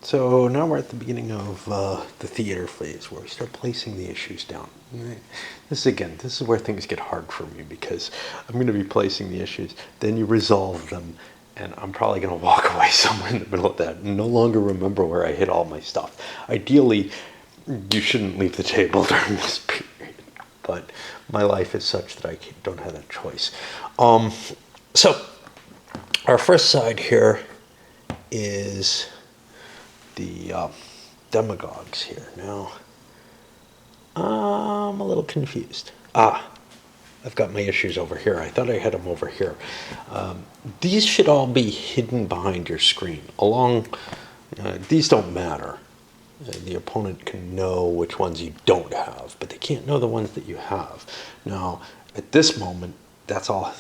So now we're at the beginning of the theater phase where we start placing the issues down. This is where things get hard for me because I'm going to be placing the issues, then you resolve them, and I'm probably going to walk away somewhere in the middle of that and no longer remember where I hid all my stuff. Ideally, you shouldn't leave the table during this period, but my life is such that I don't have that choice. So our first side here is the demagogues here. Now, I'm a little confused. I've got my issues over here. I thought I had them over here. These should all be hidden behind your screen. These don't matter. The opponent can know which ones you don't have, but they can't know the ones that you have. Now, at this moment, that's all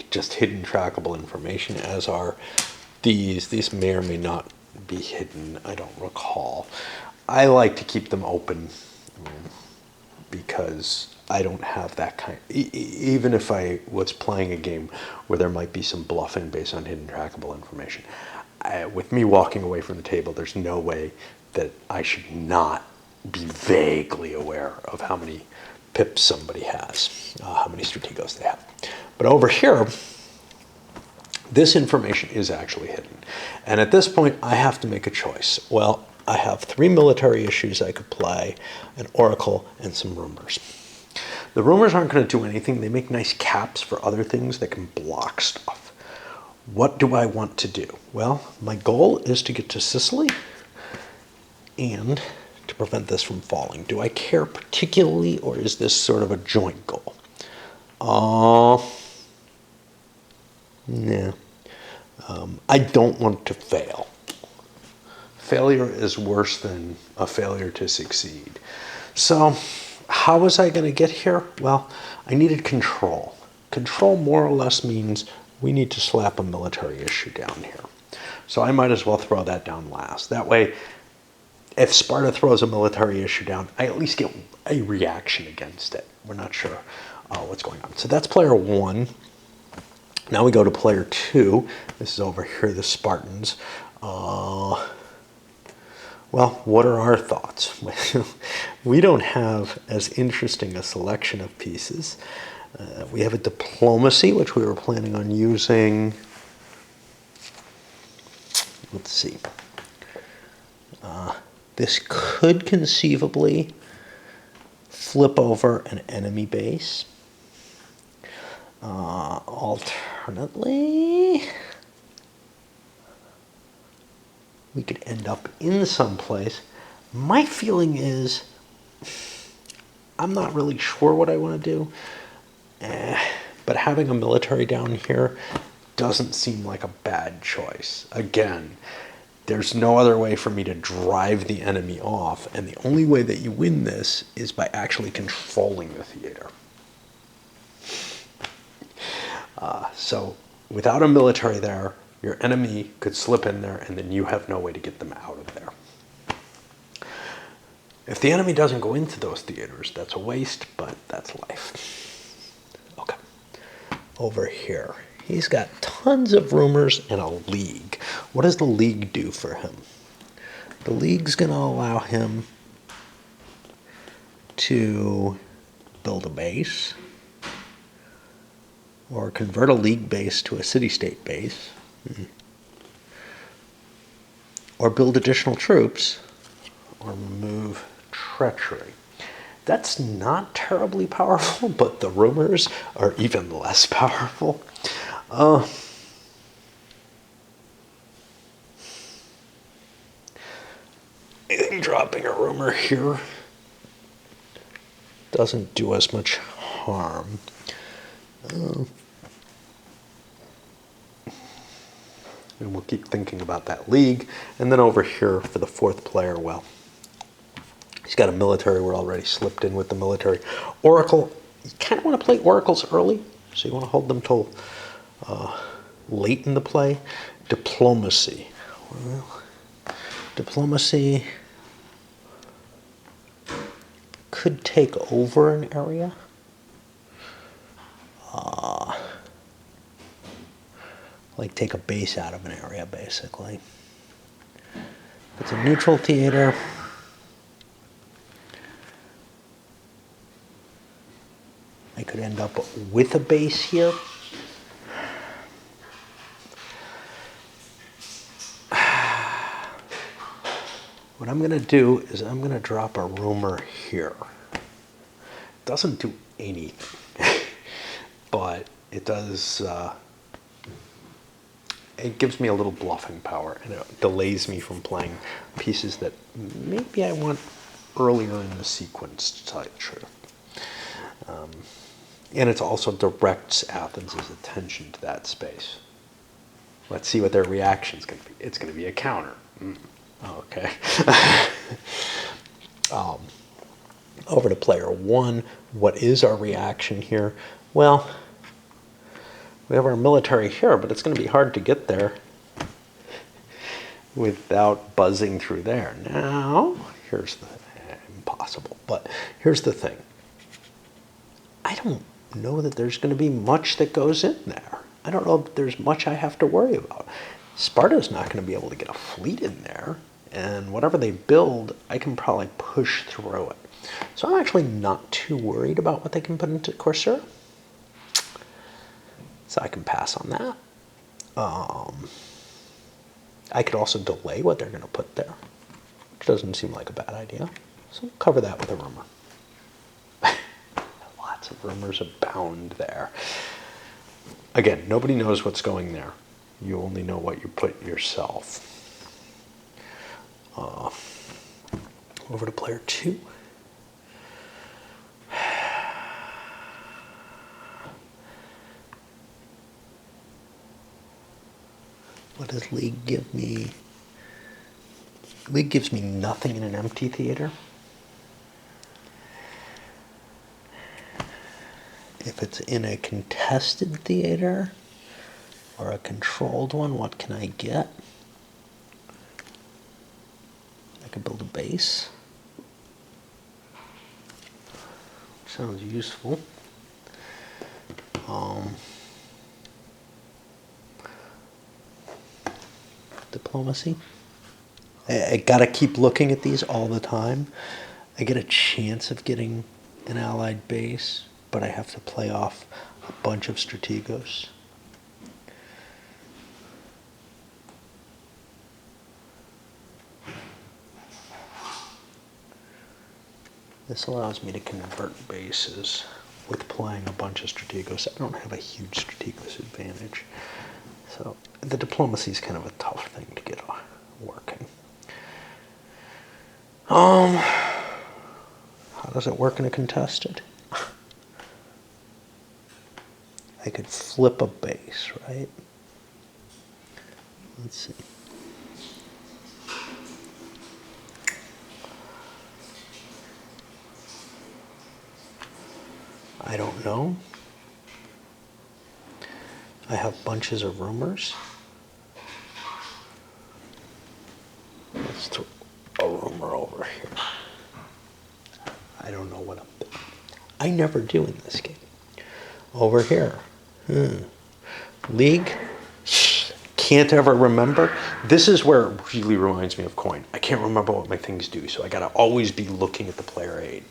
just hidden trackable information, as are these. These may or may not be hidden. I don't recall. I like to keep them open because I don't have that kind. Even if I was playing a game where there might be some bluffing based on hidden trackable information, with me walking away from the table, there's no way that I should not be vaguely aware of how many pips somebody has, how many strategos they have. But over here, this information is actually hidden. And at this point, I have to make a choice. Well, I have 3 military issues I could play, an oracle, and some rumors. The rumors aren't going to do anything. They make nice caps for other things that can block stuff. What do I want to do? Well, my goal is to get to Sicily and to prevent this from falling. Do I care particularly, or is this sort of a joint goal? Nah. I don't want to fail. Failure is worse than a failure to succeed. So how was I going to get here? Well, I needed control. Control more or less means we need to slap a military issue down here. So I might as well throw that down last. That way, if Sparta throws a military issue down, I at least get a reaction against it. We're not sure what's going on. So that's player 1. Now we go to player 2. This is over here, the Spartans. Well, what are our thoughts? We don't have as interesting a selection of pieces. We have a diplomacy, which we were planning on using. Let's see. This could conceivably flip over an enemy base. Alternately, we could end up in some place. My feeling is I'm not really sure what I want to do, but having a military down here doesn't seem like a bad choice. Again, there's no other way for me to drive the enemy off, and the only way that you win this is by actually controlling the theater. So without a military there, your enemy could slip in there, and then you have no way to get them out of there. If the enemy doesn't go into those theaters, that's a waste, but that's life. Okay. Over here, he's got tons of rumors and a league. What does the league do for him? The league's going to allow him to build a base, or convert a league base to a city-state base, or build additional troops, or remove treachery. That's not terribly powerful, but the rumors are even less powerful. I think dropping a rumor here doesn't do us much harm. And we'll keep thinking about that league. And then over here for the 4th player, well, he's got a military. We're already slipped in with the military. Oracle, you kind of want to play oracles early, so you want to hold them till late in the play. Diplomacy. Well, diplomacy could take over an area. Like take a base out of an area, basically. The it's a neutral theater, I could end up with a base here. What I'm going to do is I'm going to drop a rumor here. Doesn't do anything, but it does. It gives me a little bluffing power, and it delays me from playing pieces that maybe I want earlier in the sequence, to tell you the truth. And it also directs Athens' attention to that space. Let's see what their reaction is going to be. It's going to be a counter. Okay. Over to player one. What is our reaction here? Well, we have our military here, but it's going to be hard to get there without buzzing through there. Now, here's the impossible, but here's the thing. I don't know that there's going to be much that goes in there. I don't know if there's much I have to worry about. Sparta's not going to be able to get a fleet in there, and whatever they build, I can probably push through it. So I'm actually not too worried about what they can put into Corsair. So I can pass on that. I could also delay what they're going to put there, which doesn't seem like a bad idea. So we'll cover that with a rumor. Lots of rumors abound there. Again, nobody knows what's going there. You only know what you put yourself. Over to player two. What does League give me? League gives me nothing in an empty theater. If it's in a contested theater or a controlled one, what can I get? I could build a base. Sounds useful. Diplomacy. I gotta keep looking at these all the time. I get a chance of getting an allied base, but I have to play off a bunch of strategos. This allows me to convert bases with playing a bunch of strategos. I don't have a huge strategos advantage. So the diplomacy is kind of a tough thing to get working. How does it work in a contested? I could flip a base, right? Let's see. I don't know. I have bunches of rumors. Let's throw a rumor over here. I don't know what I'm doing. I never do in this game. Over here. League. Can't ever remember. This is where it really reminds me of coin. I can't remember what my things do, so I gotta always be looking at the player aid.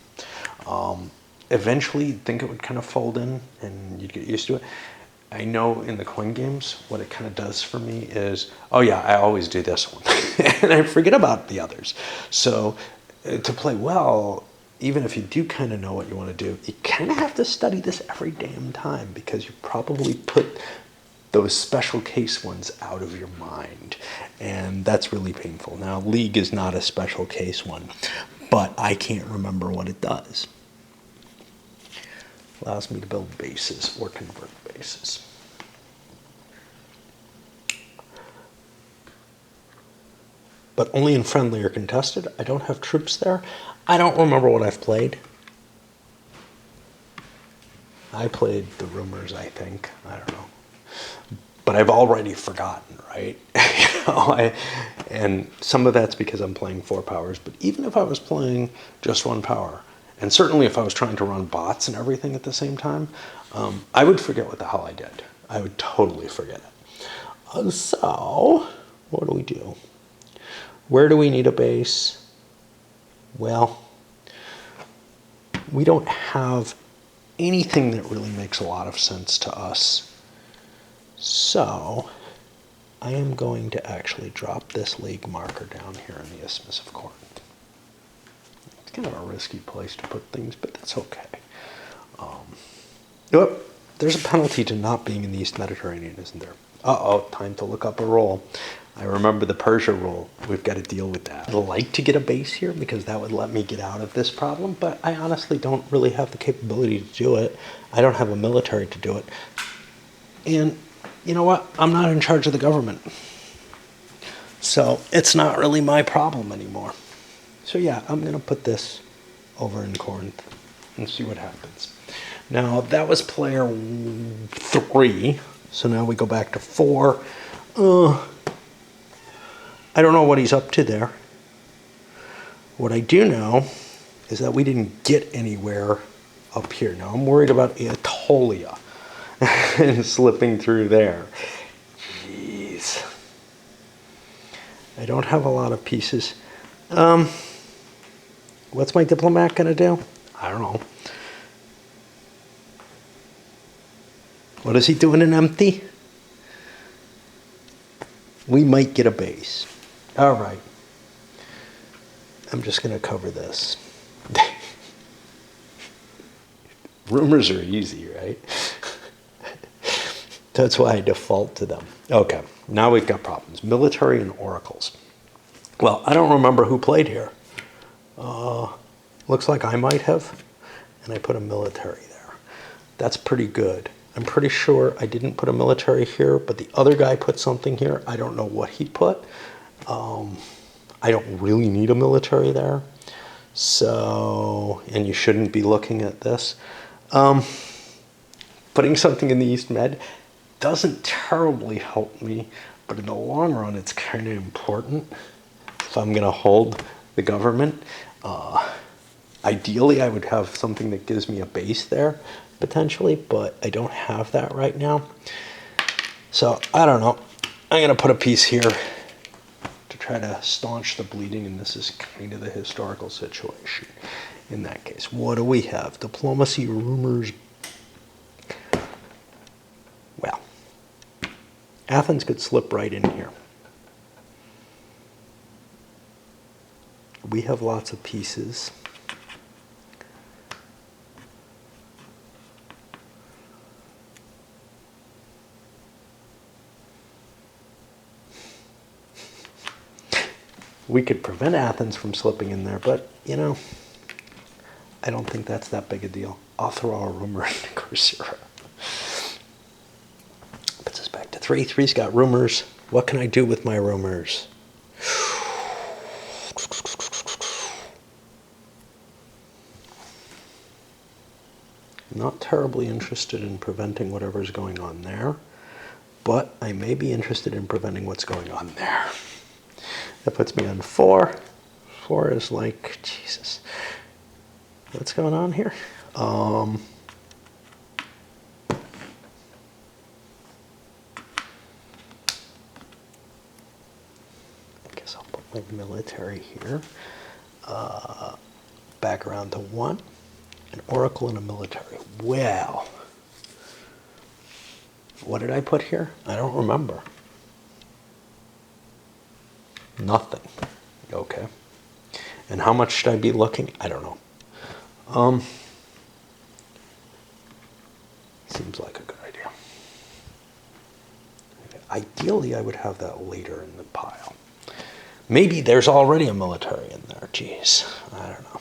Eventually, you'd think it would kind of fold in and you'd get used to it. I know in the coin games, what it kind of does for me is, oh yeah, I always do this one. And I forget about the others. So to play well, even if you do kind of know what you want to do, you kind of have to study this every damn time because you probably put those special case ones out of your mind. And that's really painful. Now, League is not a special case one, but I can't remember what it does. Allows me to build bases or convert bases. But only in friendly or contested. I don't have troops there. I don't remember what I've played. I played the rumors, I think. I don't know. But I've already forgotten, right? And some of that's because I'm playing 4 powers. But even if I was playing just 1 power, and certainly if I was trying to run bots and everything at the same time, I would forget what the hell I did. I would totally forget it. So, what do? Where do we need a base? Well, we don't have anything that really makes a lot of sense to us. So I am going to actually drop this league marker down here in the Isthmus of Corinth. It's kind of a risky place to put things, but that's okay. There's a penalty to not being in the East Mediterranean, isn't there? Uh-oh, time to look up a rule. I remember the Persia rule. We've got to deal with that. I'd like to get a base here because that would let me get out of this problem, but I honestly don't really have the capability to do it. I don't have a military to do it. And you know what? I'm not in charge of the government. So it's not really my problem anymore. So yeah, I'm going to put this over in Corinth and see what happens. Now, that was player 3. So now we go back to 4. I don't know what he's up to there. What I do know is that we didn't get anywhere up here. Now, I'm worried about Aetolia and slipping through there. Jeez. I don't have a lot of pieces. What's my diplomat going to do? I don't know. What is he doing in empty? We might get a base. All right. I'm just going to cover this. Rumors are easy, right? That's why I default to them. Okay, now we've got problems. Military and oracles. Well, I don't remember who played here. Looks like I might have. And I put a military there. That's pretty good. I'm pretty sure I didn't put a military here, but the other guy put something here. I don't know what he put. I don't really need a military there. So, and you shouldn't be looking at this. Putting something in the East Med doesn't terribly help me, but in the long run, it's kind of important if I'm going to hold the government. Ideally, I would have something that gives me a base there, potentially, but I don't have that right now. So, I don't know. I'm going to put a piece here to try to staunch the bleeding, and this is kind of the historical situation in that case. What do we have? Diplomacy, rumors. Well, Athens could slip right in here. We have lots of pieces. We could prevent Athens from slipping in there, but, you know, I don't think that's that big a deal. I'll throw a rumor into Coursera. Puts us back to 3. 3's got rumors. What can I do with my rumors? Not terribly interested in preventing whatever's going on there, but I may be interested in preventing what's going on there. That puts me on 4. 4 is like, Jesus. What's going on here? I guess I'll put my military here. Back around to 1. An oracle and a military. Well, what did I put here? I don't remember. Nothing. Okay. And how much should I be looking? I don't know. Seems like a good idea. Ideally, I would have that later in the pile. Maybe there's already a military in there. Jeez, I don't know.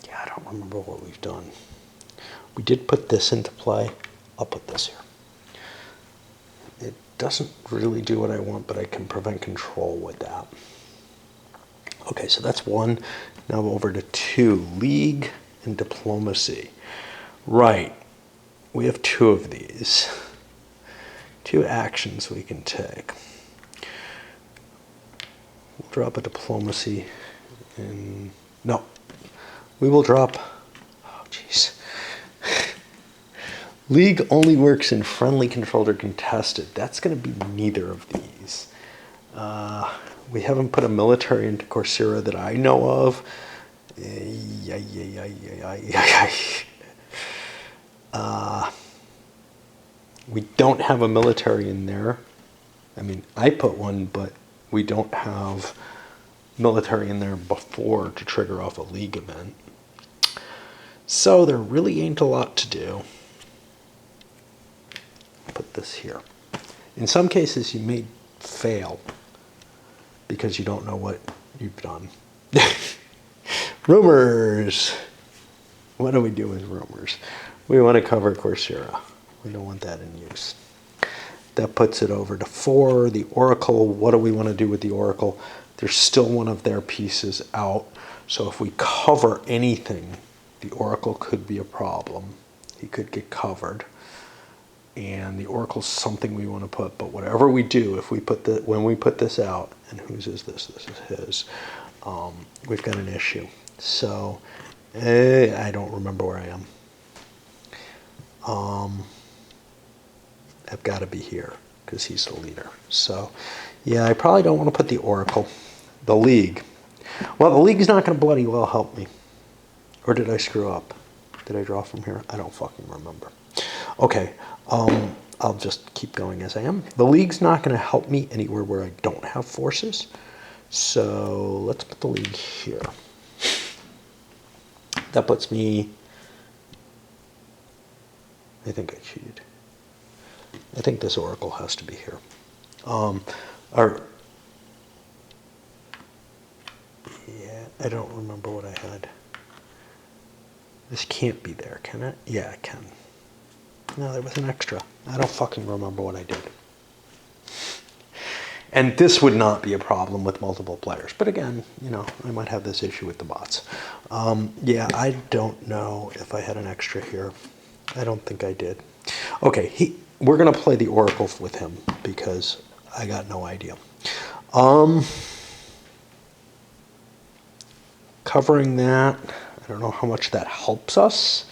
Yeah, I don't remember what we've done. We did put this into play. I'll put this here. It doesn't really do what I want, but I can prevent control with that. Okay, so that's 1. Now over to 2. League and diplomacy. Right. We have 2 of these. 2 actions we can take. We'll drop a diplomacy in... No. We will drop... Oh, jeez. League only works in friendly, controlled, or contested. That's going to be neither of these. We haven't put a military into Coursera that I know of. We don't have a military in there. I mean, I put one, but we don't have military in there before to trigger off a league event. So there really ain't a lot to do. Put this here. In some cases, you may fail because you don't know what you've done. Rumors. What do we do with rumors? We want to cover Coursera. We don't want that in use. That puts it over to 4. The Oracle, what do we want to do with the Oracle? There's still one of their pieces out. So if we cover anything, the Oracle could be a problem. He could get covered. And the Oracle's something we want to put. But whatever we do, if we put when we put this out, and whose is this? This is his. We've got an issue. So I don't remember where I am. I've got to be here because he's the leader. So, yeah, I probably don't want to put the Oracle. The League. Well, the League's not going to bloody well help me. Or did I screw up? Did I draw from here? I don't fucking remember. Okay, I'll just keep going as I am. The League's not going to help me anywhere where I don't have forces. So let's put the League here. That puts me... I think I cheated. I think this Oracle has to be here. Yeah, I don't remember what I had. This can't be there, can it? Yeah, it can. No, there was an extra. I don't fucking remember what I did. And this would not be a problem with multiple players. But again, you know, I might have this issue with the bots. Yeah, I don't know if I had an extra here. I don't think I did. Okay, we're going to play the Oracle with him because I got no idea. Covering that, I don't know how much that helps us.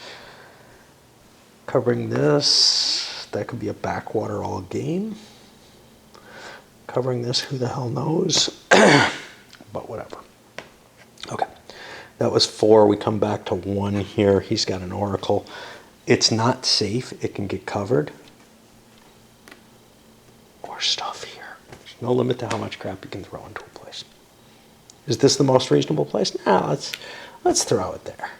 Covering this, that could be a backwater all game. Covering this, who the hell knows? But whatever. Okay, that was 4. We come back to 1 here. He's got an Oracle. It's not safe. It can get covered. Or stuff here. There's no limit to how much crap you can throw into a place. Is this the most reasonable place? No, let's throw it there.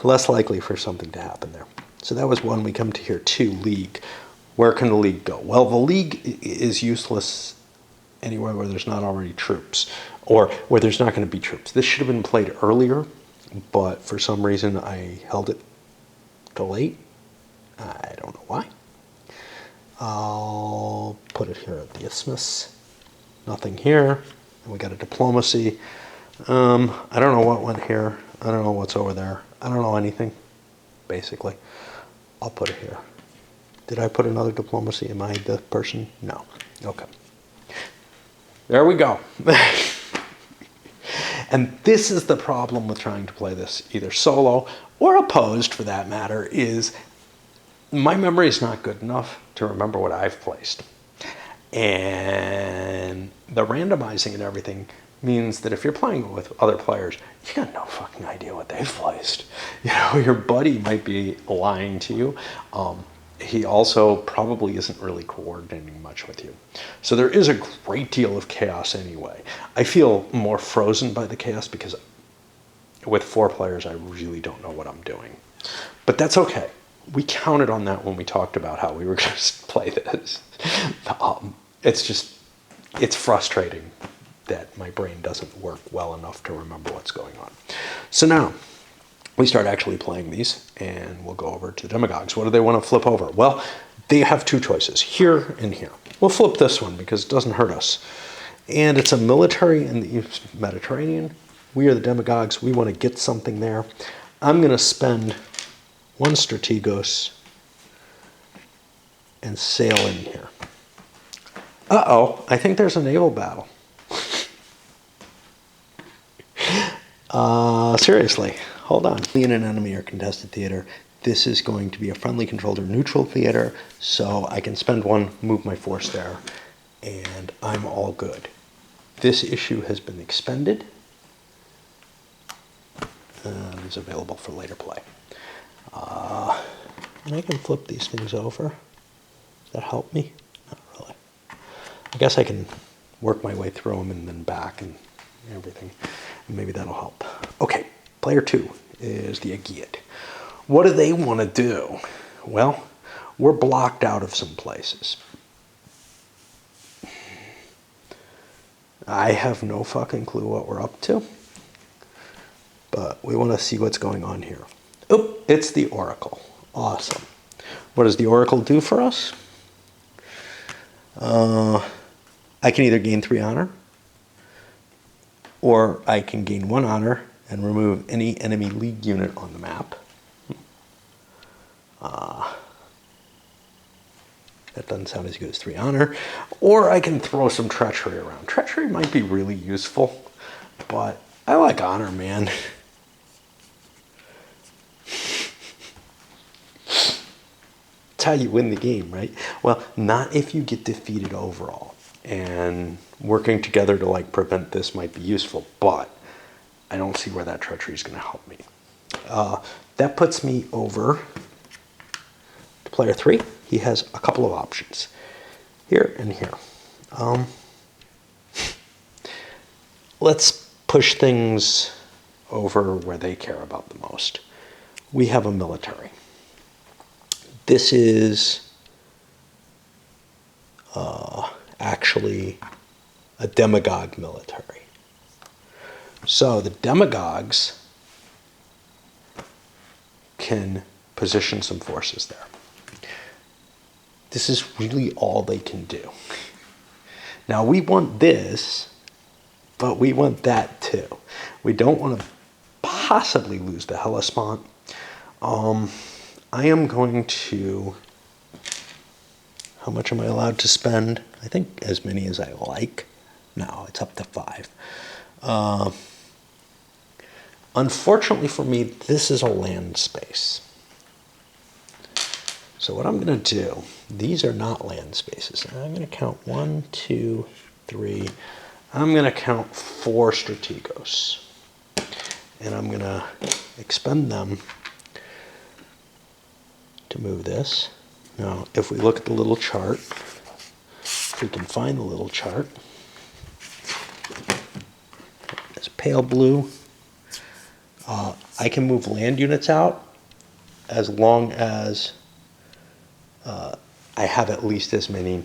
Less likely for something to happen there. So that was 1. We come to here 2, League. Where can the League go? Well, the League is useless anywhere where there's not already troops, or where there's not going to be troops. This should have been played earlier, but for some reason I held it till late. I don't know why. I'll put it here at the Isthmus. Nothing here. And we got a diplomacy. I don't know what went here. I don't know what's over there. I don't know anything, basically. I'll put it here. Did I put another diplomacy? Am I the person? No. Okay. There we go. And this is the problem with trying to play this either solo or opposed, for that matter, is my memory is not good enough to remember what I've placed. And the randomizing and everything means that if you're playing with other players, you got no fucking idea what they've placed. You know, your buddy might be lying to you. He also probably isn't really coordinating much with you. So there is a great deal of chaos anyway. I feel more frozen by the chaos because with 4 players, I really don't know what I'm doing. But that's okay. We counted on that when we talked about how we were going to play this. It's frustrating that my brain doesn't work well enough to remember what's going on. So now, we start actually playing these, and we'll go over to demagogues. What do they want to flip over? Well, they have 2 choices, here and here. We'll flip this one because it doesn't hurt us. And it's a military in the East Mediterranean. We are the demagogues. We want to get something there. I'm going to spend 1 strategos and sail in here. Uh-oh, I think there's a naval battle. Seriously. Hold on. In an enemy or contested theater, this is going to be a friendly, controlled, or neutral theater, so I can spend one, move my force there, and I'm all good. This issue has been expended and is available for later play. And I can flip these things over. Does that help me? Not really. I guess I can work my way through them and then back and everything. And maybe that'll help. Okay, player 2 is the Aegeid. What do they want to do? Well, we're blocked out of some places. I have no fucking clue what we're up to, but we want to see what's going on here. Oh, it's the Oracle. Awesome. What does the Oracle do for us? I can either gain 3 honor, or I can gain 1 honor and remove any enemy league unit on the map. That doesn't sound as good as 3 honor. Or I can throw some treachery around. Treachery might be really useful, but I like honor, man. It's how you win the game, right? Well, not if you get defeated overall. And working together to like prevent this might be useful, but I don't see where that treachery is going to help me. That puts me over to player 3. He has a couple of options, here and here. Let's push things over where they care about the most. We have a military. This is actually a demagogue military. So the demagogues can position some forces there. This is really all they can do. Now we want this, but we want that too. We don't want to possibly lose the Hellespont. I am going to, how much am I allowed to spend? I think as many as I like. No, it's up to 5. Unfortunately for me, this is a land space. So what I'm going to do, these are not land spaces. I'm going to count 1, 2, 3. I'm going to count 4 strategos. And I'm going to expend them to move this. Now, if we look at the little chart, if we can find the little chart, it's pale blue. I can move land units out as long as I have at least as many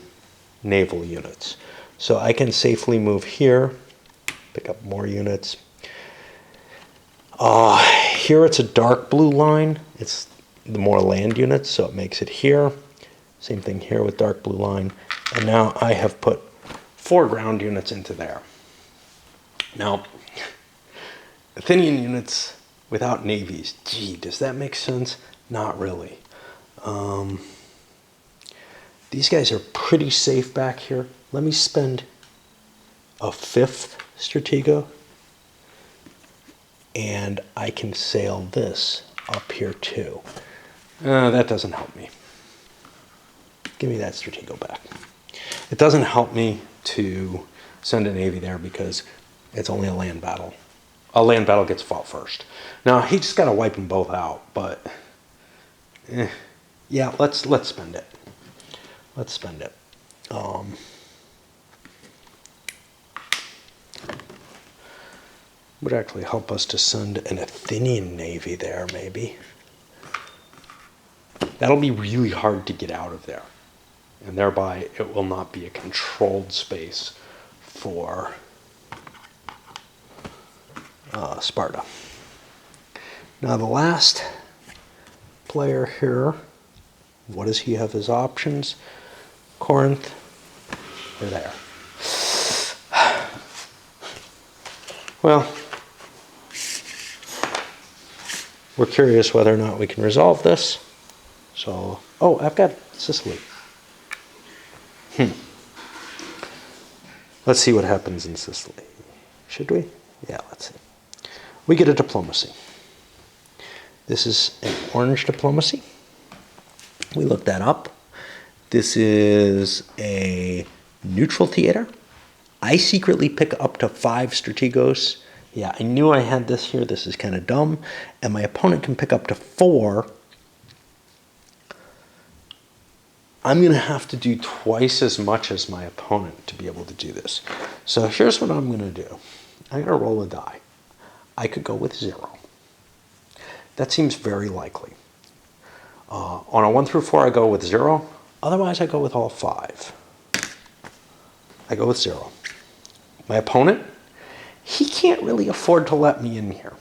naval units. So I can safely move here, pick up more units. Here it's a dark blue line. It's the more land units, so it makes it here. Same thing here with dark blue line. And now I have put 4 ground units into there. Now, Athenian units without navies. Gee, does that make sense? Not really. These guys are pretty safe back here. Let me spend a 5th stratego, and I can sail this up here too. That doesn't help me. Give me that stratego back. It doesn't help me to send a navy there because it's only a land battle. A land battle gets fought first. Now he just got to wipe them both out, but yeah, let's spend it. Let's spend it. Would actually help us to send an Athenian navy there, maybe. That'll be really hard to get out of there, and thereby it will not be a controlled space for Sparta. Now the last player here, what does he have as options? Corinth, they're there. Well, we're curious whether or not we can resolve this. So, oh, I've got Sicily. Let's see what happens in Sicily. Should we? Yeah, let's see. We get a diplomacy. This is an orange diplomacy. We looked that up. This is a neutral theater. I secretly pick up to 5 strategos. Yeah, I knew I had this here. This is kind of dumb. And my opponent can pick up to 4. I'm going to have to do twice as much as my opponent to be able to do this. So here's what I'm going to do. I'm going to roll a die. I could go with 0. That seems very likely. On a 1 through 4, I go with 0. Otherwise, I go with all 5. I go with 0. My opponent, he can't really afford to let me in here.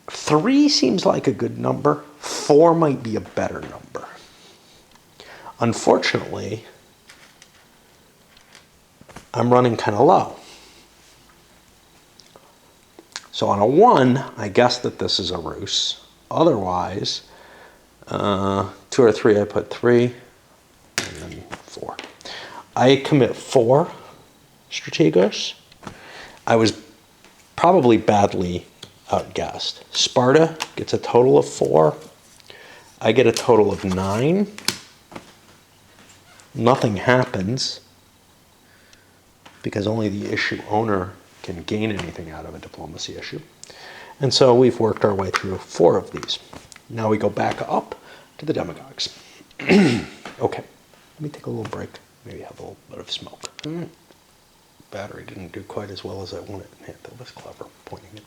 3 seems like a good number. 4 might be a better number. Unfortunately, I'm running kind of low. So on a 1, I guess that this is a ruse. Otherwise, 2 or 3, I put 3, and then 4. I commit 4 strategos. I was probably badly outguessed. Sparta gets a total of 4. I get a total of 9. Nothing happens because only the issue owner can gain anything out of a diplomacy issue. And so we've worked our way through 4 of these. Now we go back up to the demagogues. Okay, let me take a little break. Maybe have a little bit of smoke. Battery didn't do quite as well as I wanted. Yeah, that was clever, pointing it.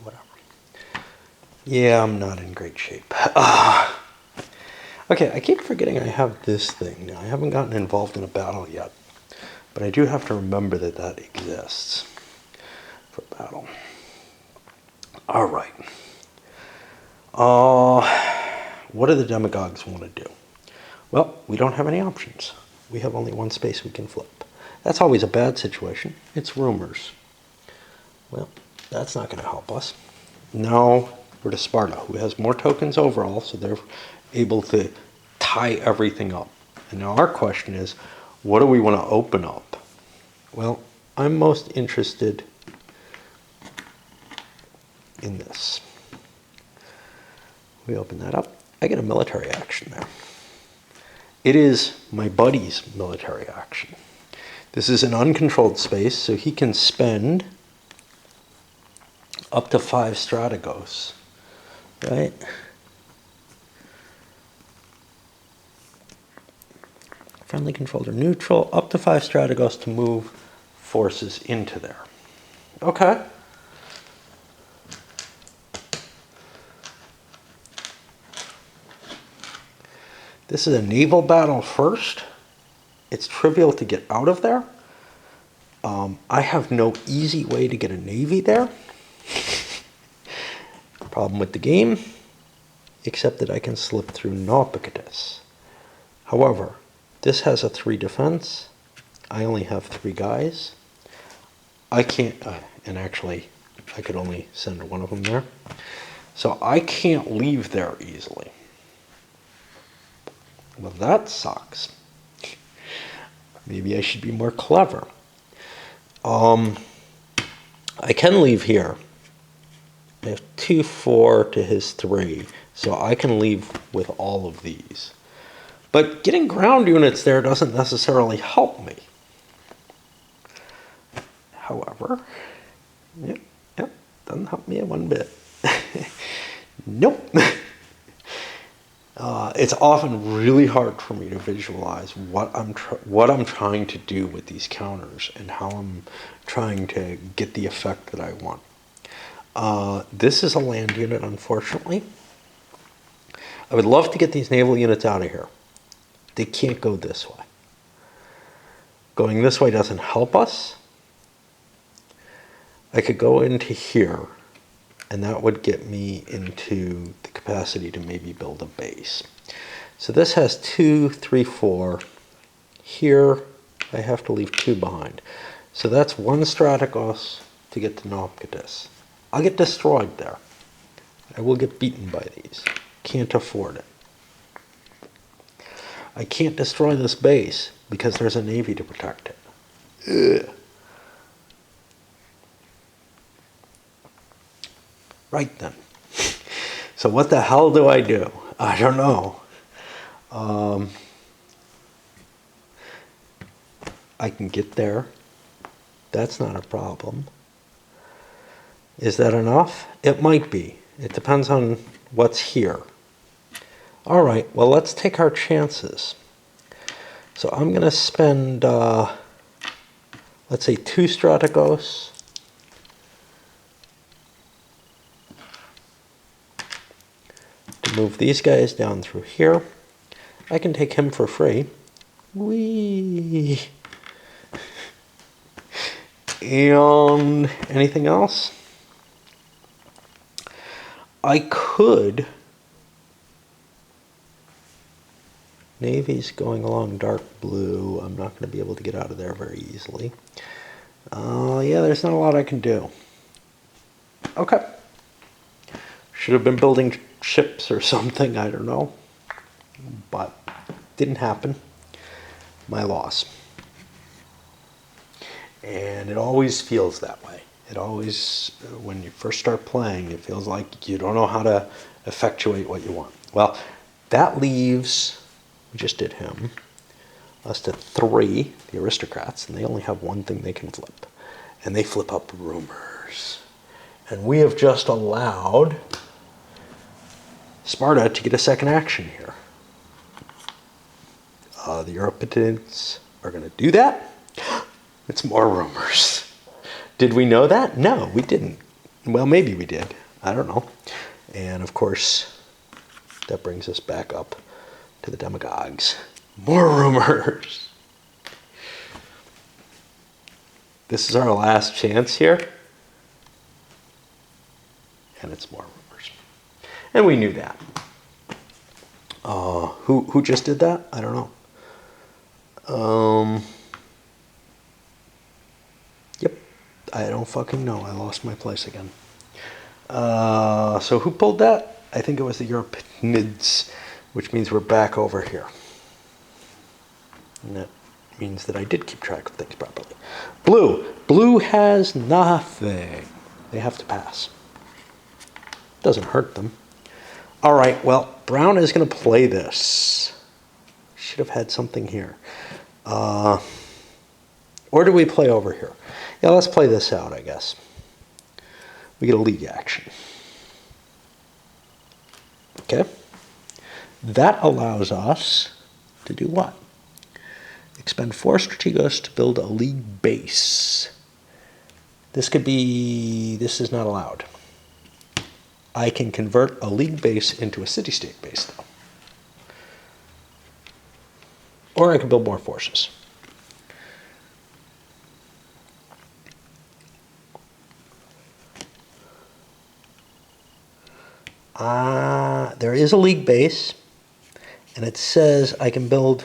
Whatever. Yeah, I'm not in great shape. Okay, I keep forgetting I have this thing. Now, I haven't gotten involved in a battle yet, but I do have to remember that that exists for battle. All right. What do the demagogues want to do? Well, we don't have any options. We have only 1 space we can flip. That's always a bad situation. It's rumors. Well, that's not going to help us. Now we're to Sparta, who has more tokens overall, so they're able to tie everything up. And now our question is, what do we want to open up? Well, I'm most interested in this. We open that up. I get a military action there. It is my buddy's military action. This is an uncontrolled space, so he can spend up to 5 strategos, right? Friendly, controlled, or neutral, up to 5 strategos to move forces into there. Okay. This is a naval battle first. It's trivial to get out of there. I have no easy way to get a navy there. Problem with the game, except that I can slip through Naupactus. However, this has a 3 defense. I only have 3 guys. I can't, and actually, I could only send 1 of them there. So I can't leave there easily. Well, that sucks. Maybe I should be more clever. I can leave here. I have 2, 4 to his 3, so I can leave with all of these. But getting ground units there doesn't necessarily help me. However, yep, doesn't help me one bit. Nope. It's often really hard for me to visualize what I'm trying to do with these counters and how I'm trying to get the effect that I want. This is a land unit, unfortunately. I would love to get these naval units out of here. They can't go this way. Going this way doesn't help us. I could go into here, and that would get me into the capacity to maybe build a base. So this has 2, 3, 4. Here, I have to leave 2 behind. So that's 1 strategos to get to Naupactus. I'll get destroyed there. I will get beaten by these. Can't afford it. I can't destroy this base because there's a navy to protect it. Ugh. Right then. So what the hell do? I don't know. I can get there. That's not a problem. Is that enough? It might be. It depends on what's here. All right, well, let's take our chances. So I'm going to spend, let's say, 2 Strategos. To move these guys down through here. I can take him for free. Whee! And anything else? I could. Navy's going along dark blue. I'm not going to be able to get out of there very easily. Yeah, there's not a lot I can do. Okay. Should have been building ships or something, I don't know. But didn't happen. My loss. And it always feels that way. It always, when you first start playing, it feels like you don't know how to effectuate what you want. Well, that leaves, we just did him, us to 3, the aristocrats, and they only have one thing they can flip. And they flip up rumors. And we have just allowed Sparta to get a second action here. The Europeans are going to do that. It's more rumors. Did we know that? No, we didn't. Well, maybe we did. I don't know. And of course, that brings us back up to the demagogues. More rumors. This is our last chance here. And it's more rumors. And we knew that. Who just did that? I don't know. Yep. I don't fucking know. I lost my place again. So who pulled that? I think it was the Europenids, which means we're back over here. And that means that I did keep track of things properly. Blue. Blue has nothing. They have to pass. Doesn't hurt them. All right, well, brown is going to play this. Should have had something here. Or do we play over here? Yeah, let's play this out, I guess. We get a league action. Okay. That allows us to do what? Expend 4 strategos to build a league base. This could be, this is not allowed. I can convert a league base into a city-state base, though. Or I can build more forces. There is a league base, and it says I can build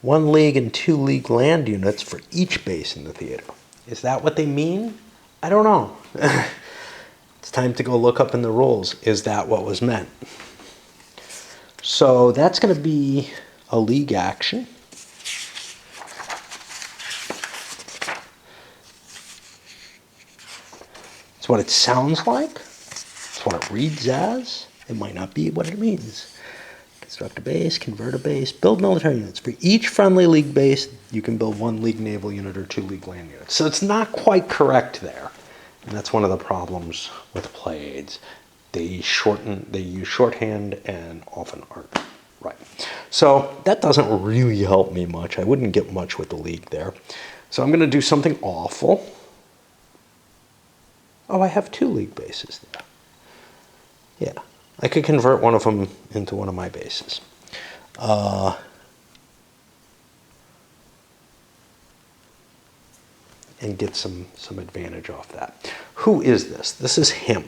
1 league and 2 league land units for each base in the theater. Is that what they mean? I don't know. It's time to go look up in the rules. Is that what was meant? So that's going to be a league action. It's what it sounds like. It's what it reads as. It might not be what it means. Construct a base, convert a base, build military units. For each friendly league base, you can build 1 league naval unit or 2 league land units. So it's not quite correct there. And that's one of the problems with play aids. They use shorthand and often aren't right. So that doesn't really help me much. I wouldn't get much with the league there. So I'm going to do something awful. Oh, I have 2 league bases there. Yeah, I could convert one of them into one of my bases. And get some advantage off that. Who is this? This is him.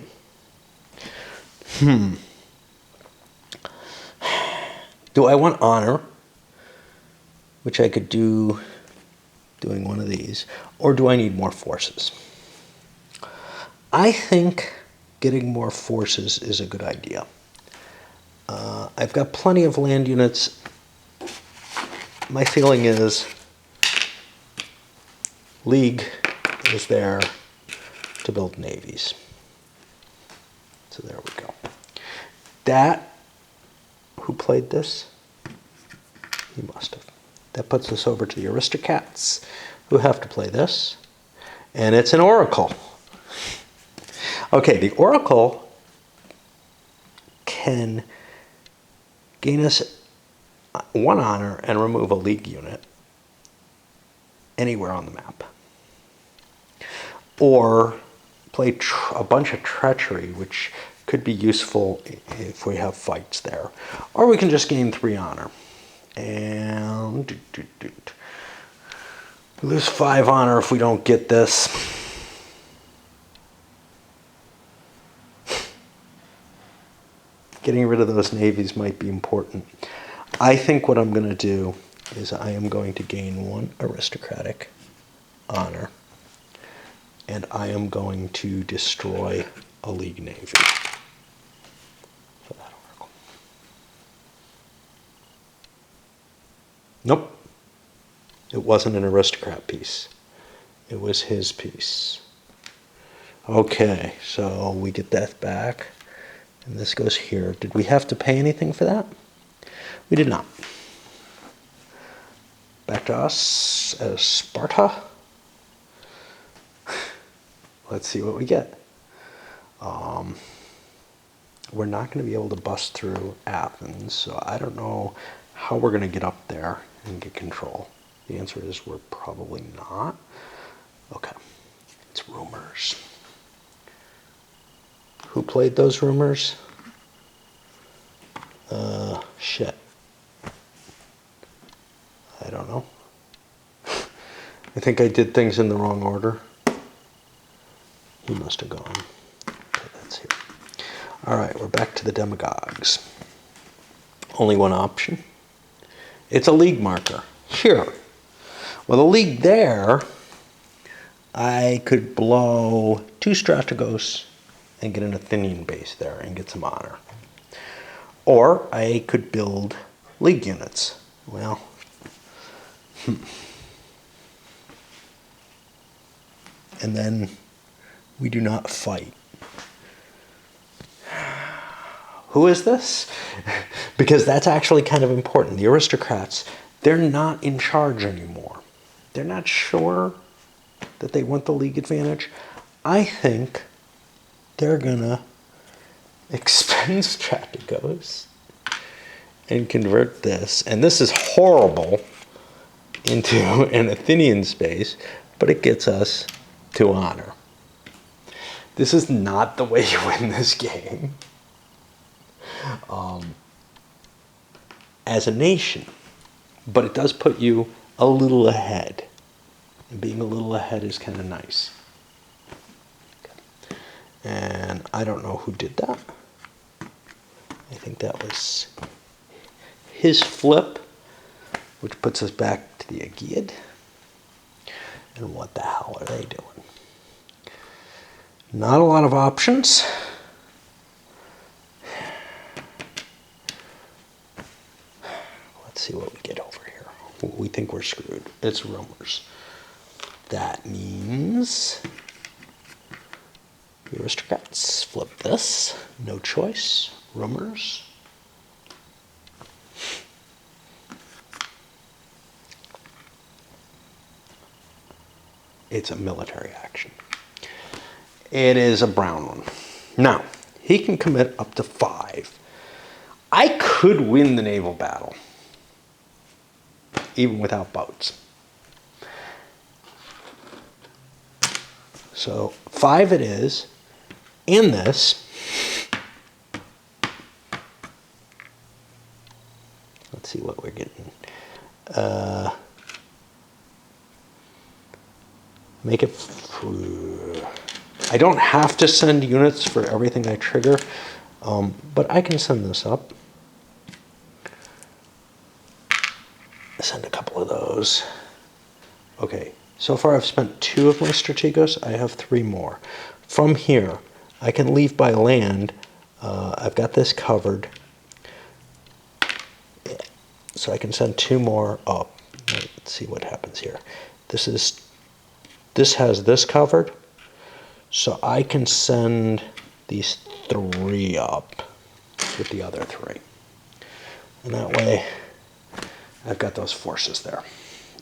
Do I want honor, which I could do doing one of these, or do I need more forces? I think getting more forces is a good idea. I've got plenty of land units. My feeling is League is there to build navies. So there we go. That, who played this? He must have. That puts us over to the aristocrats, who have to play this. And it's an oracle. Okay, the oracle can gain us 1 honor and remove a league unit anywhere on the map. Or play a bunch of treachery, which could be useful if we have fights there. Or we can just gain 3 honor. And lose 5 honor if we don't get this. Getting rid of those navies might be important. I think what I'm going to do is I am going to gain 1 aristocratic honor. And I am going to destroy a league navy for that oracle. Nope. It wasn't an aristocrat piece. It was his piece. Okay, so we get that back. And this goes here. Did we have to pay anything for that? We did not. Back to us as Sparta. Let's see what we get. We're not going to be able to bust through Athens, so I don't know how we're going to get up there and get control. The answer is we're probably not. Okay, it's rumors. Who played those rumors? Shit. I don't know. I think I did things in the wrong order. He must have gone. Okay, that's here. All right, we're back to the demagogues. Only one option. It's a league marker. Here. Well, the league there, I could blow 2 strategos and get an Athenian base there and get some honor. Or I could build league units. Well, and then we do not fight. Who is this? Because that's actually kind of important. The aristocrats, they're not in charge anymore. They're not sure that they want the league advantage. I think they're gonna expend strategos and convert this, and this is horrible, into an Athenian space, but it gets us to honor. This is not the way you win this game as a nation, but it does put you a little ahead. And being a little ahead is kind of nice. Okay. And I don't know who did that. I think that was his flip, which puts us back to the Aegeid. And what the hell are they doing? Not a lot of options. Let's see what we get over here. We think we're screwed. It's rumors. That means the aristocrats flip this. No choice. Rumors. It's a military action. It is a brown one. Now, he can commit up to 5. I could win the naval battle, even without boats. So 5 it is. And this. Let's see what we're getting. Make it. I don't have to send units for everything I trigger, but I can send this up. Send a couple of those. Okay, so far I've spent 2 of my strategos. I have 3 more. From here, I can leave by land. I've got this covered. Yeah. So I can send 2 more up. Let's see what happens here. This has this covered. So I can send these 3 up with the other 3. And that way, I've got those forces there.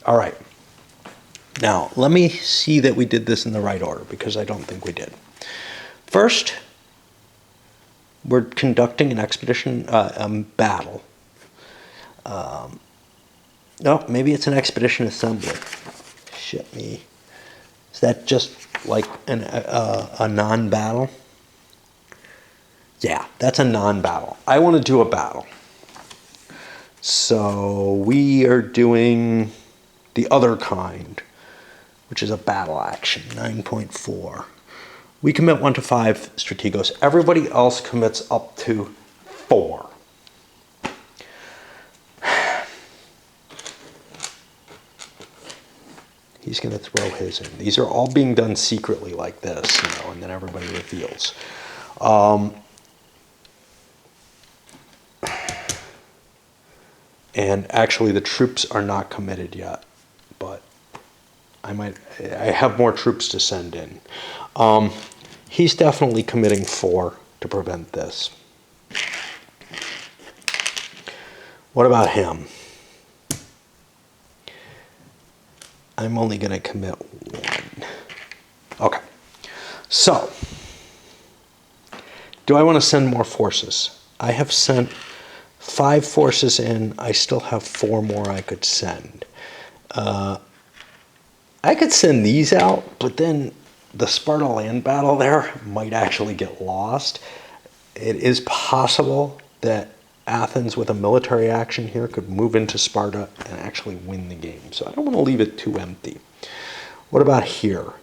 All right. Now, let me see that we did this in the right order, because I don't think we did. First, we're conducting an expedition battle. No, maybe it's an expedition assembly. Shit me. Is that just like a non-battle? Yeah, that's a non-battle. I want to do a battle. So we are doing the other kind, which is a battle action, 9.4. We commit 1 to 5 strategos. Everybody else commits up to 4. He's going to throw his in. These are all being done secretly like this, you know, and then everybody reveals. And actually, the troops are not committed yet, but I have more troops to send in. He's definitely committing 4 to prevent this. What about him? I'm only going to commit 1. Okay. So, do I want to send more forces? I have sent 5 forces in. I still have 4 more I could send. I could send these out, but then the Sparta land battle there might actually get lost. It is possible that Athens, with a military action here, could move into Sparta and actually win the game. So I don't want to leave it too empty. What about here?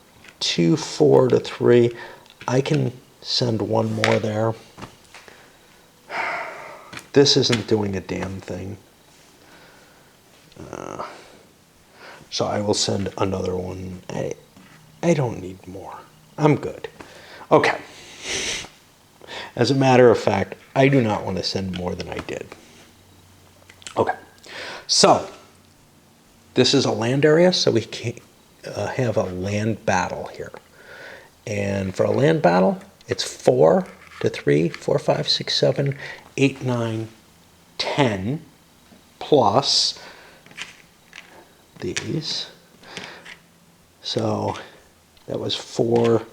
2, 4 to 3. I can send 1 more there. This isn't doing a damn thing. So I will send another one. I don't need more. I'm good. Okay. As a matter of fact, I do not want to send more than I did. Okay. So, this is a land area, so we can have a land battle here. And for a land battle, it's 4 to 3, 4, 5, 6, 7, 8, 9, 10, plus these. So that was 4,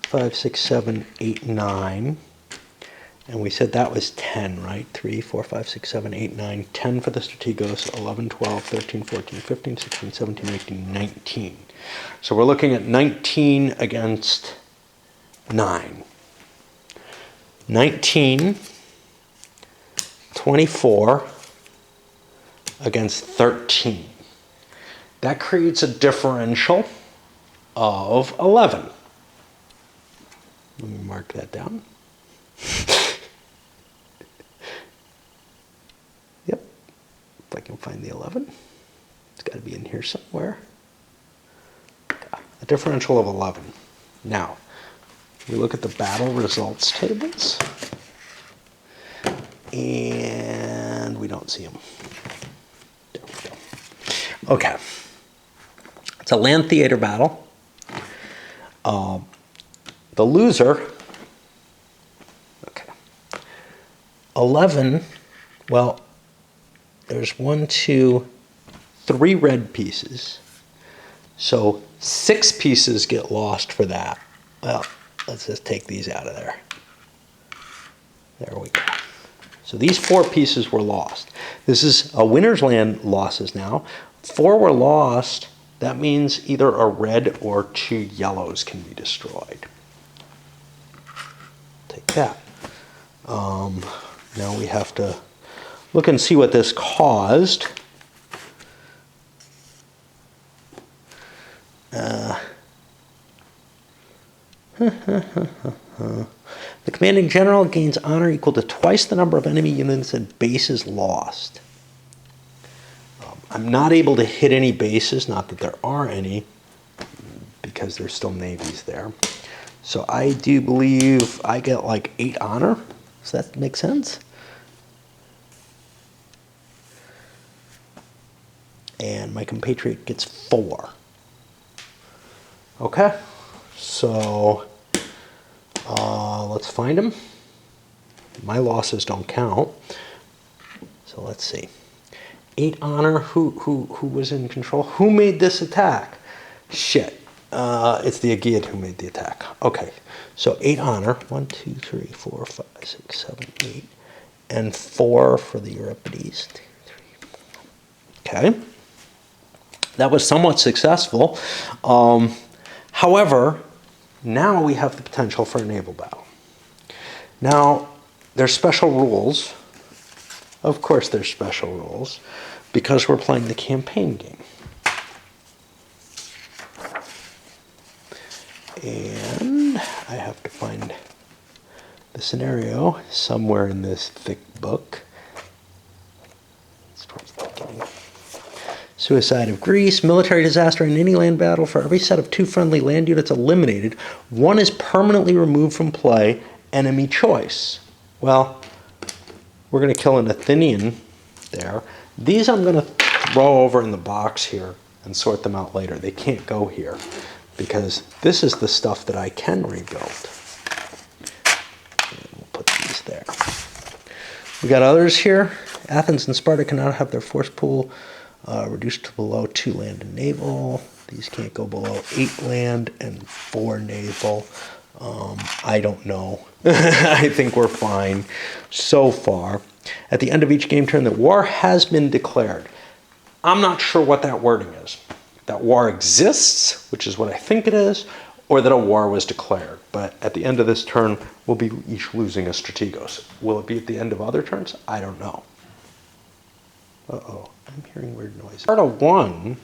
5, 6, 7, 8, 9. And we said that was 10, right? 3, 4, 5, 6, 7, 8, 9, 10 for the strategos, 11, 12, 13, 14, 15, 16, 17, 18, 19. So we're looking at 19 against 9. 19, 24 against 13. That creates a differential of 11. Let me mark that down. Yep, if I can find the 11. It's got to be in here somewhere. A differential of 11. Now, we look at the battle results tables, and we don't see them. There we go. Okay. It's a land theater battle. The loser, okay, 11, well, there's 1, 2, 3 red pieces. So 6 pieces get lost for that. Well, let's just take these out of there. There we go. So these 4 pieces were lost. This is a winner's land losses now. 4 were lost. That means either a red or 2 yellows can be destroyed. Take that. Now we have to look and see what this caused. The commanding general gains honor equal to twice the number of enemy units and bases lost. I'm not able to hit any bases, not that there are any, because there's still navies there. So I do believe I get like 8 honor. Does that make sense? And my compatriot gets 4. Okay, so Let's find him. My losses don't count. So let's see. 8 honor. Who was in control? Who made this attack? Shit. It's the Aegeid who made the attack. Okay. So 8 honor. 1, 2, 3, 4, 5, 6, 7, 8. And 4 for the Euripides. 2, 3, 4. Okay. That was somewhat successful. However, now we have the potential for a naval battle. Now, there's special rules. Of course there's special rules, because we're playing the campaign game. And I have to find the scenario somewhere in this thick book. It's towards the beginning. Suicide of Greece, military disaster in any land battle. For every set of 2 friendly land units eliminated, 1 is permanently removed from play, enemy choice. Well, we're going to kill an Athenian there. These I'm going to throw over in the box here and sort them out later. They can't go here because this is the stuff that I can rebuild. And we'll put these there. We got others here. Athens and Sparta cannot have their force pool reduced to below 2 land and naval. These can't go below 8 land and 4 naval. I don't know. I think we're fine so far. At the end of each game turn, the war has been declared. I'm not sure what that wording is. That war exists, which is what I think it is, or that a war was declared. But at the end of this turn, we'll be each losing a strategos. Will it be at the end of other turns? I don't know. Uh-oh, I'm hearing weird noises. Sparta 1,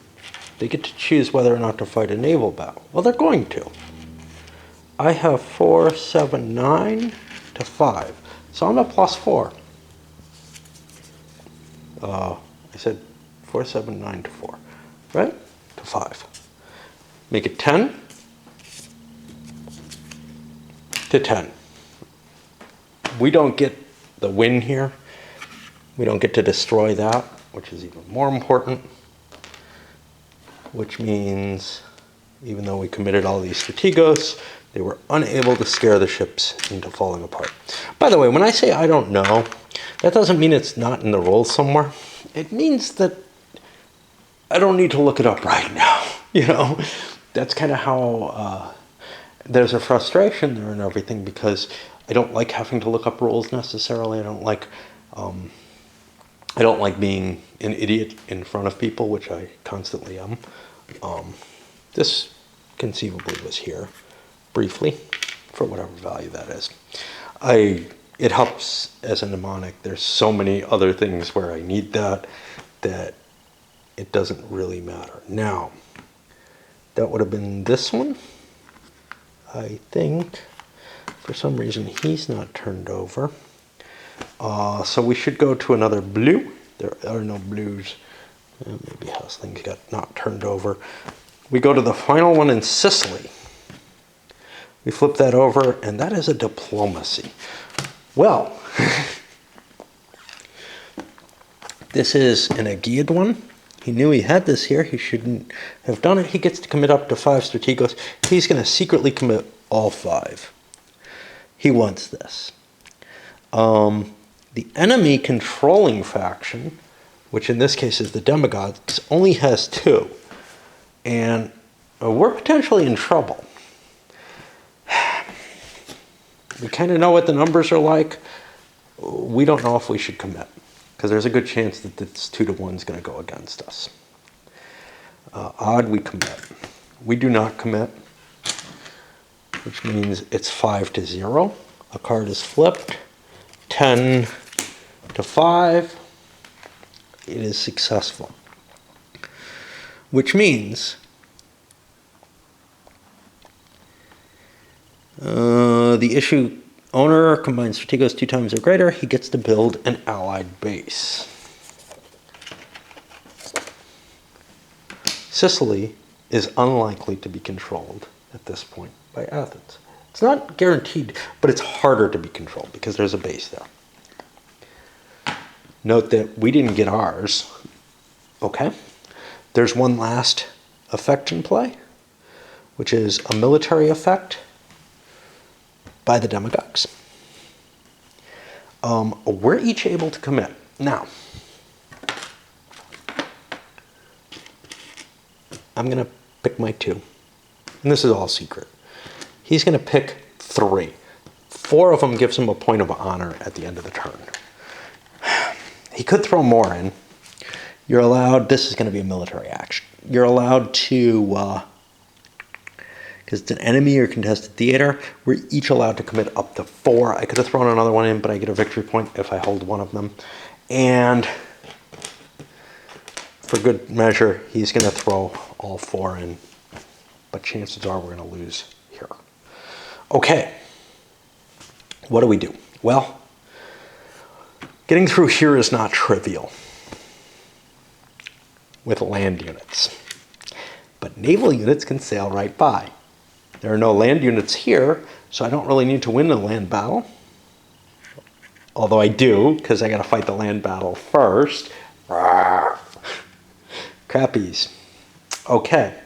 they get to choose whether or not to fight a naval battle. Well, they're going to. I have 4, 7, 9 to 5. So I'm at +4. I said 4, 7, 9 to 4, right? To 5. Make it 10 to 10. We don't get the win here. We don't get to destroy that, which is even more important. Which means, even though we committed all these strategos, they were unable to scare the ships into falling apart. By the way, when I say I don't know, that doesn't mean it's not in the rules somewhere. It means that I don't need to look it up right now. You know, that's kind of how there's a frustration there and everything, because I don't like having to look up rules necessarily. I don't like being an idiot in front of people, which I constantly am. This conceivably was here briefly for whatever value that is. It helps as a mnemonic. There's so many other things where I need that it doesn't really matter. Now, that would have been this one. I think for some reason he's not turned over. So we should go to another blue. There are no blues. Maybe how things got not turned over. We go to the final one in Sicily. We flip that over, and that is a diplomacy. Well, this is an Aegeid one. He knew he had this here. He shouldn't have done it. He gets to commit up to 5 strategos. He's going to secretly commit all 5. He wants this. The enemy controlling faction, which in this case is the demigods, only has 2. And we're potentially in trouble. We kind of know what the numbers are like. We don't know if we should commit, because there's a good chance that this 2-to-1 is going to go against us. Odd, we commit. We do not commit, which means it's 5-0. A card is flipped. 10 to 5. It is successful, which means the issue owner combines strategos 2 times or greater. He gets to build an allied base. Sicily is unlikely to be controlled at this point by Athens. It's not guaranteed, but it's harder to be controlled because there's a base there. Note that we didn't get ours. Okay. There's one last effect in play, which is a military effect. by the demagogues. We're each able to commit. Now, I'm going to pick my 2. And this is all secret. He's going to pick 3. 4 of them gives him a point of honor at the end of the turn. He could throw more in. You're allowed, this is going to be a military action. You're allowed to, because it's an enemy or contested theater, we're each allowed to commit up to 4. I could have thrown another one in, but I get a victory point if I hold one of them. And for good measure, he's going to throw all 4 in. But chances are we're going to lose here. Okay. What do? Well, getting through here is not trivial with land units. But naval units can sail right by. There are no land units here, so I don't really need to win the land battle. Although I do, because I got to fight the land battle first. Crappies. Okay.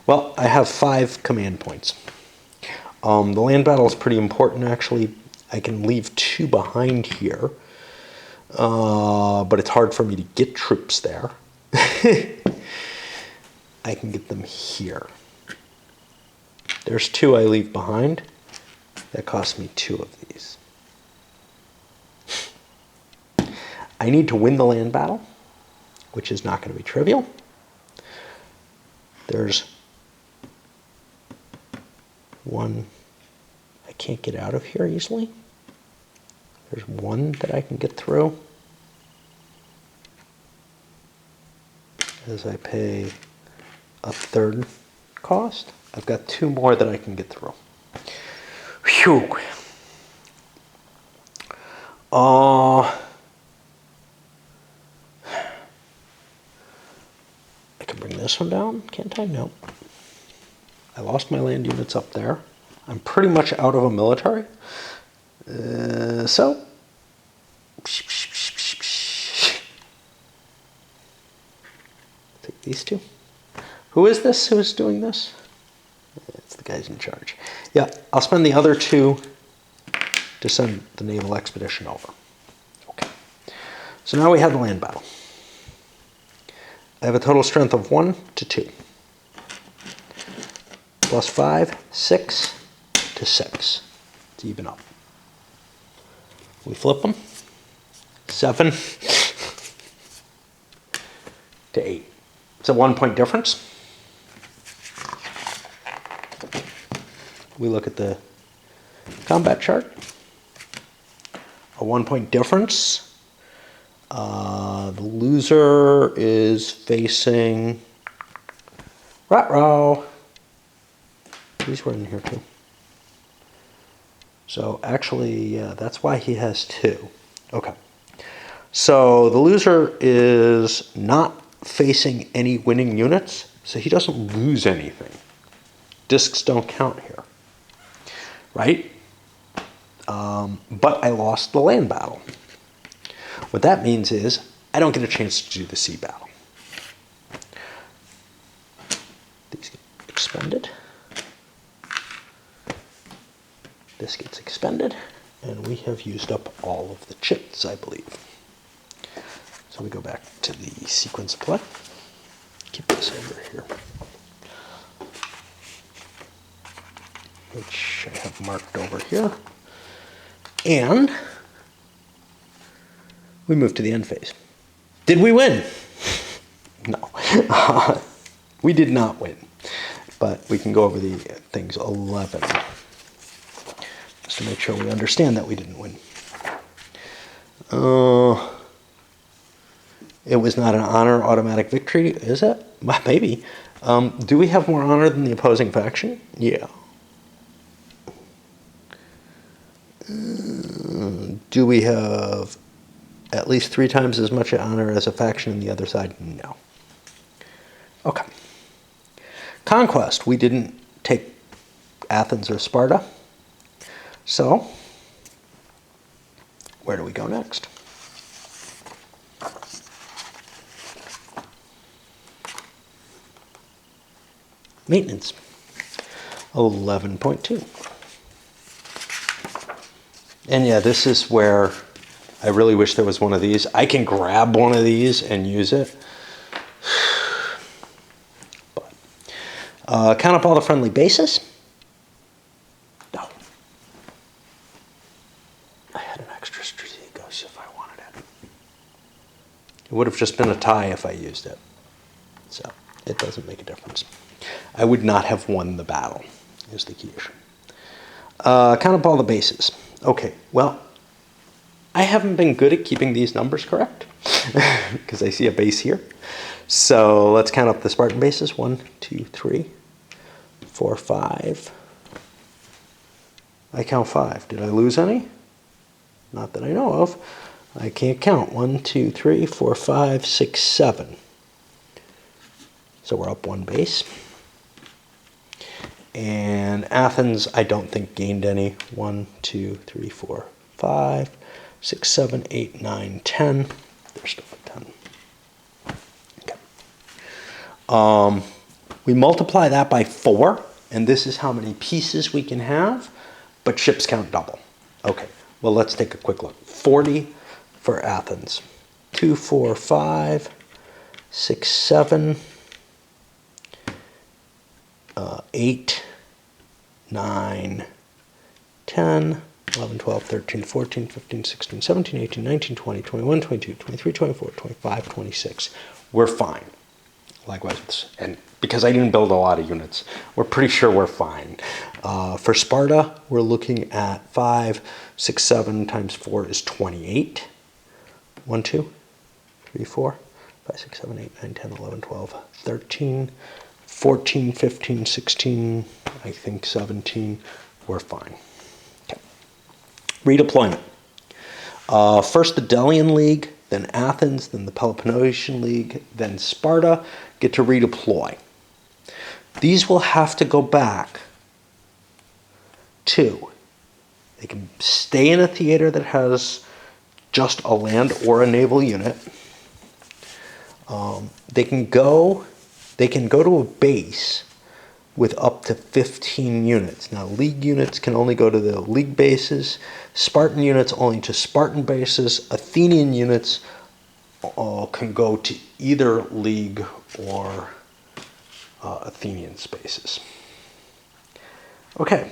Well, I have 5 command points. The land battle is pretty important, actually. I can leave 2 behind here. But it's hard for me to get troops there. I can get them here. There's 2 I leave behind. That costs me 2 of these. I need to win the land battle, which is not going to be trivial. There's 1 I can't get out of here easily. There's 1 that I can get through as I pay a 3rd cost. I've got 2 more that I can get through. Phew. I can bring this one down, can't I? No. I lost my land units up there. I'm pretty much out of a military. So, take these 2. Who is this? Who is doing this? It's the guys in charge. Yeah, I'll spend the other 2 to send the naval expedition over. Okay. So now we have the land battle. I have a total strength of 1 to 2. Plus 5, 6 to 6. To even up. We flip them. 7 to 8. It's a 1-point difference. We look at the combat chart. A 1-point difference. The loser is facing Ruh-roh. These were in here too. So actually, that's why he has 2. Okay. So the loser is not facing any winning units, so he doesn't lose anything. Discs don't count here. Right? But I lost the land battle. What that means is I don't get a chance to do the sea battle. These get expended. This gets expended, and we have used up all of the chits, I believe. So we go back to the sequence of play. Keep this over here, which I have marked over here. And we move to the end phase. Did we win? No. We did not win. But we can go over the things 11. Just to make sure we understand that we didn't win. It was not an honor automatic victory, is it? Well, maybe. Do we have more honor than the opposing faction? Yeah. Do we have at least 3 times as much honor as a faction in the other side? No. Okay. Conquest. We didn't take Athens or Sparta. So, where do we go next? Maintenance. 11.2. And yeah, this is where I really wish there was one of these. I can grab one of these and use it. But, count up all the friendly bases. No. I had an extra strategos if I wanted it. It would have just been a tie if I used it. So it doesn't make a difference. I would not have won the battle, is the key issue. Count up all the bases. Okay, well, I haven't been good at keeping these numbers correct because I see a base here. So let's count up the Spartan bases. 1, 2, 3, 4, 5. I count 5. Did I lose any? Not that I know of. I can't count. 1, 2, 3, 4, 5, 6, 7. So we're up 1 base. And Athens, I don't think gained any. 1, 2, 3, 4, 5, 6, 7, 8, 9, 10. They're still at 10. Okay. We multiply that by 4, and this is how many pieces we can have, but ships count double. Okay, well, let's take a quick look. 40 for Athens. 2, 4, 5, 6, 7, 8, 9, 10, 11, 12, 13, 14, 15, 16, 17, 18, 19, 20, 21, 22, 23, 24, 25, 26. We're fine. Likewise, and because I didn't build a lot of units, we're pretty sure we're fine. For Sparta, we're looking at 5, 6, 7 times 4 is 28. 1, 2, 3, 4, 5, 6, 7, 8, 9, 10, 11, 12, 13, 14, 15, 16, I think 17. We're fine. Okay. Redeployment. First the Delian League, then Athens, then the Peloponnesian League, then Sparta get to redeploy. These will have to go back to, they can stay in a theater that has just a land or a naval unit. They can go to a base with up to 15 units. Now, league units can only go to the league bases. Spartan units only to Spartan bases. Athenian units can go to either league or Athenian spaces. Okay.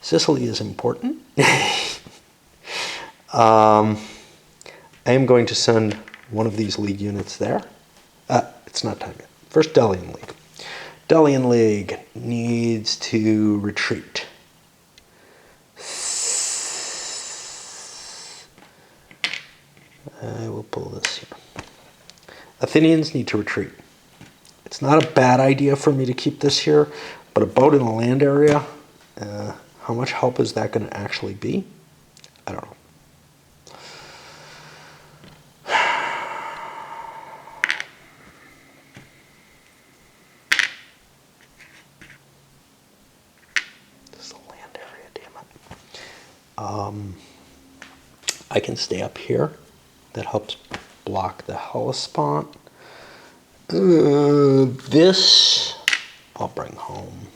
Sicily is important. I am going to send one of these league units there. It's not time yet. First, Delian League. Delian League needs to retreat. I will pull this here. Athenians need to retreat. It's not a bad idea for me to keep this here, but a boat in a land area, how much help is that going to actually be? I don't know. I can stay up here. That helps block the Hellespont. This I'll bring home.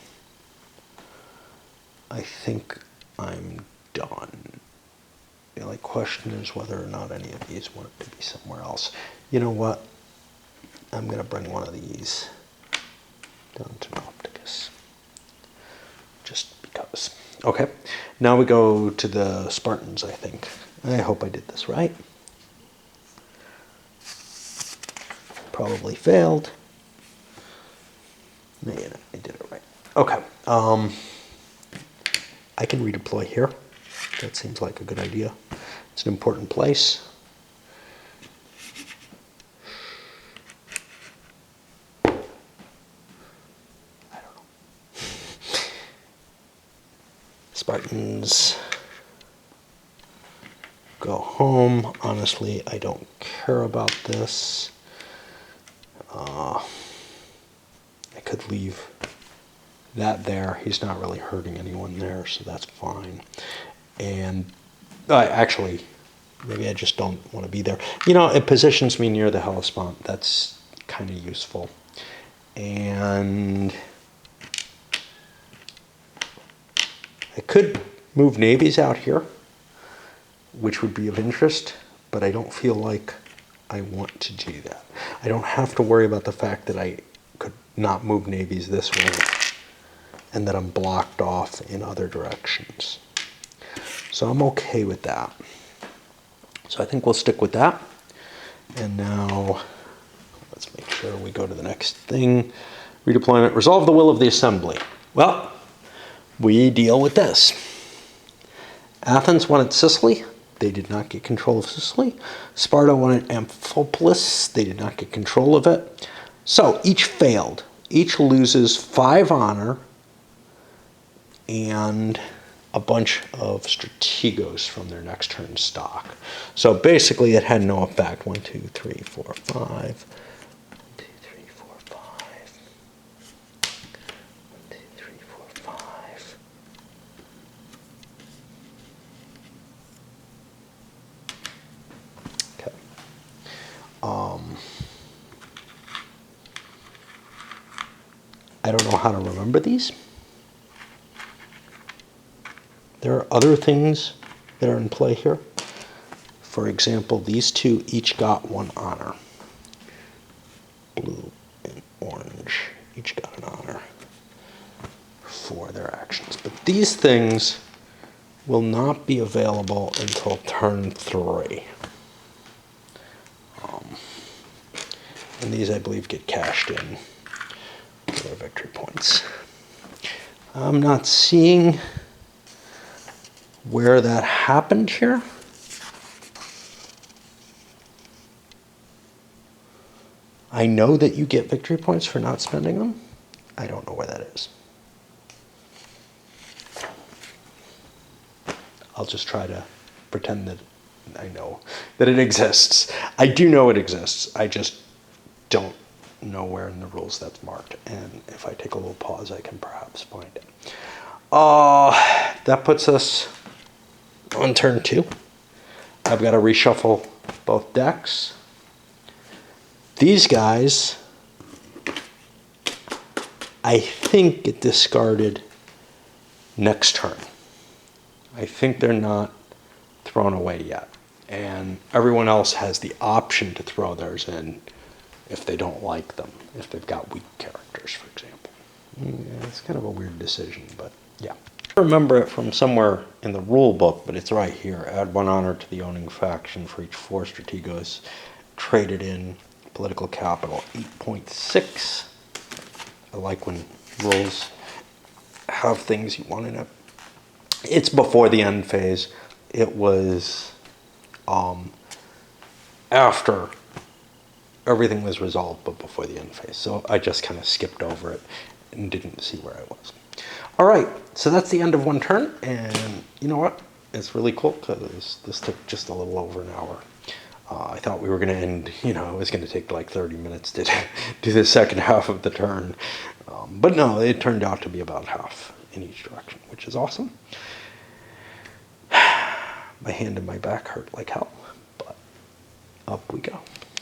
I think I'm done. The only question is whether or not any of these want to be somewhere else. You know what? I'm going to bring one of these down to Nopticus. Just because. Okay, now we go to the Spartans, I think. I hope I did this right. Probably failed. Man, I did it right. Okay, I can redeploy here. That seems like a good idea. It's an important place. I don't know. Spartans go home. Honestly, I don't care about this. I could leave that there. He's not really hurting anyone there, so that's fine. And actually, maybe I just don't want to be there. You know, it positions me near the Hellespont. That's kind of useful. And I could move navies out here, which would be of interest, but I don't feel like I want to do that. I don't have to worry about the fact that I could not move navies this way and that I'm blocked off in other directions. So I'm okay with that. So I think we'll stick with that. And now let's make sure we go to the next thing. Redeployment, resolve the will of the assembly. Well, we deal with this. Athens wanted Sicily. They did not get control of Sicily. Sparta wanted Amphipolis. They did not get control of it. So each failed. Each loses 5 honor and a bunch of strategos from their next turn stock. So basically it had no effect. 1, 2, 3, 4, 5. 1, 2, 3, 4, 5. 1, 2, 3, 4, 5. Okay. I don't know how to remember these. There are other things that are in play here. For example, these two each got 1 honor. Blue and orange each got an honor for their actions. But these things will not be available until turn 3. And these, I believe, get cashed in for their victory points. I'm not seeing where that happened here. I know that you get victory points for not spending them. I don't know where that is. I'll just try to pretend that I know that it exists. I do know it exists. I just don't know where in the rules that's marked. And if I take a little pause, I can perhaps find it. That puts us on turn 2. I've got to reshuffle both decks. These guys, I think, get discarded next turn. I think they're not thrown away yet. And everyone else has the option to throw theirs in if they don't like them, if they've got weak characters, for example. Yeah, it's kind of a weird decision, but yeah. I remember it from somewhere in the rule book, but it's right here. Add 1 honor to the owning faction for each 4 strategos traded in political capital. 8.6. I like when rules have things you want in it. It's before the end phase. It was after everything was resolved, but before the end phase. So I just kind of skipped over it and didn't see where I was. All right, so that's the end of 1 turn, and you know what? It's really cool because this took just a little over an hour. I thought we were going to end, it was going to take like 30 minutes to do the second half of the turn. But no, it turned out to be about half in each direction, which is awesome. My hand and my back hurt like hell, but up we go.